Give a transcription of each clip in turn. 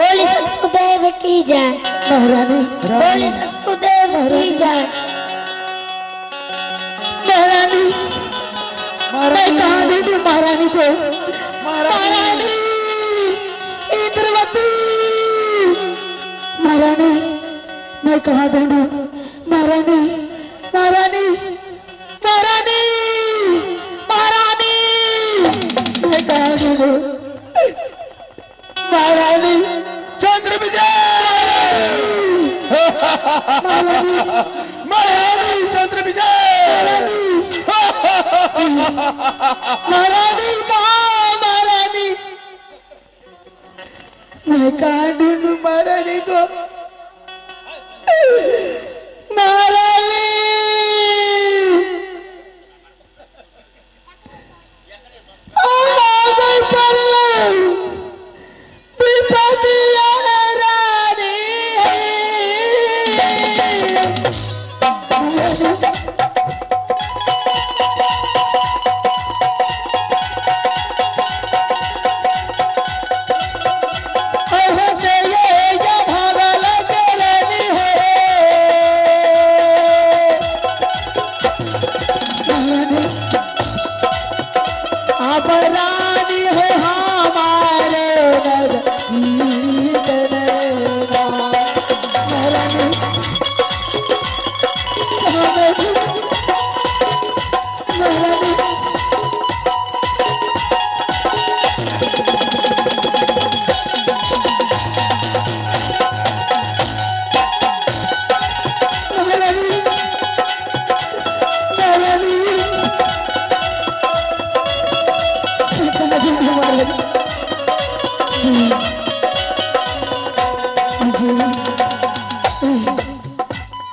बोली सतगुरुदेव की जय महारानी बोली सतगुरुदेव की जय महारानी मैं कहाँ ढूंढूं महारानी को महारानी इंद्रवती महारानी मैं कहाँ ढूंढूं महारानी महारानी महारानी महारानी मैं कहाँ ढूंढूं महारानी चंद्र विजय महारानी चंद्र विजय महारानी कहाँ महारानी मैं कहाँ ढूंढूं महारानी को महारानी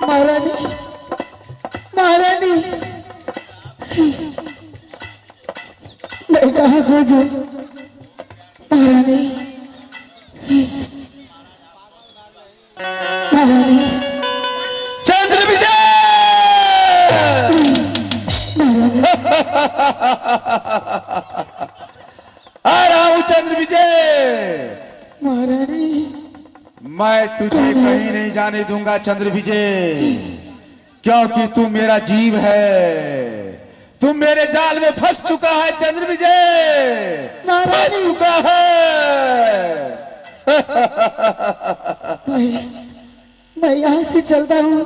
महारानी महारानी मैं कहाँ खोजूं महारानी महारानी चंद्र विजय आ रहा हूं चंद्र विजय महारानी मैं तुझे कहीं नहीं जाने दूंगा चंद्र विजय, क्योंकि तू मेरा जीव है। तू मेरे जाल में फंस चुका है चंद्र विजय, फंस चुका है। मैं यहाँ से चलता हूँ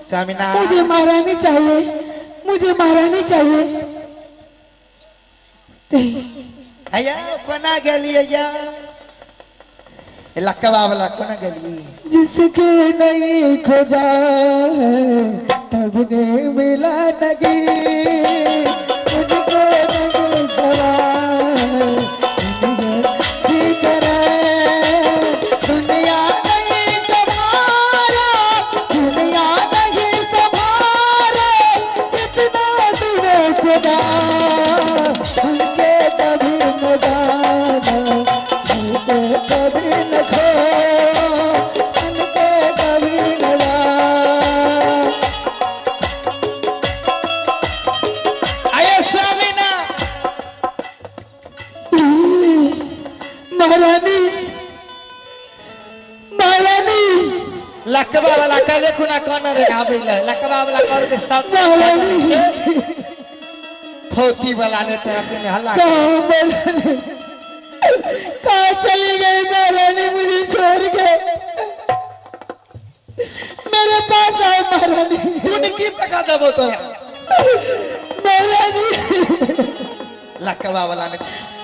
स्वामीनाथ, मुझे महारानी चाहिए, मुझे महारानी चाहिए। अया कोना गली अया लक्कवा वाला कोना गली जिसके नहीं खोजा है तब ने मिला नगी, मुझको नहीं सवाल ठीक है दुनिया नहीं संभाला, दुनिया नहीं संभाला, कितना तूने खुदा उनके तभी न जाना, उनके तभी न खो, उनके तभी न ला। आये स्वामीना महारानी महारानी लक्कवा वाला कले खुना कोना रे आबेला लक्कवा वाला कर के साथ महारानी फोती वाला ने तेरा पे हल्ला कहाँ चली गई महारानी मुझे छोड़ के, मेरे पास आओ महारानी। तूने की पका दबो तोरा महारानी लक्कवा वाला ने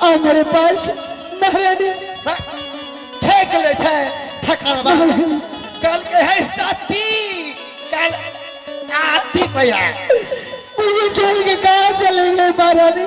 आओ मेरे पास महारानी। ठेक ले छे ठकरवा कल के है साथी कल आती पया मुझे छोड़ के कहाँ चले गए महारानी?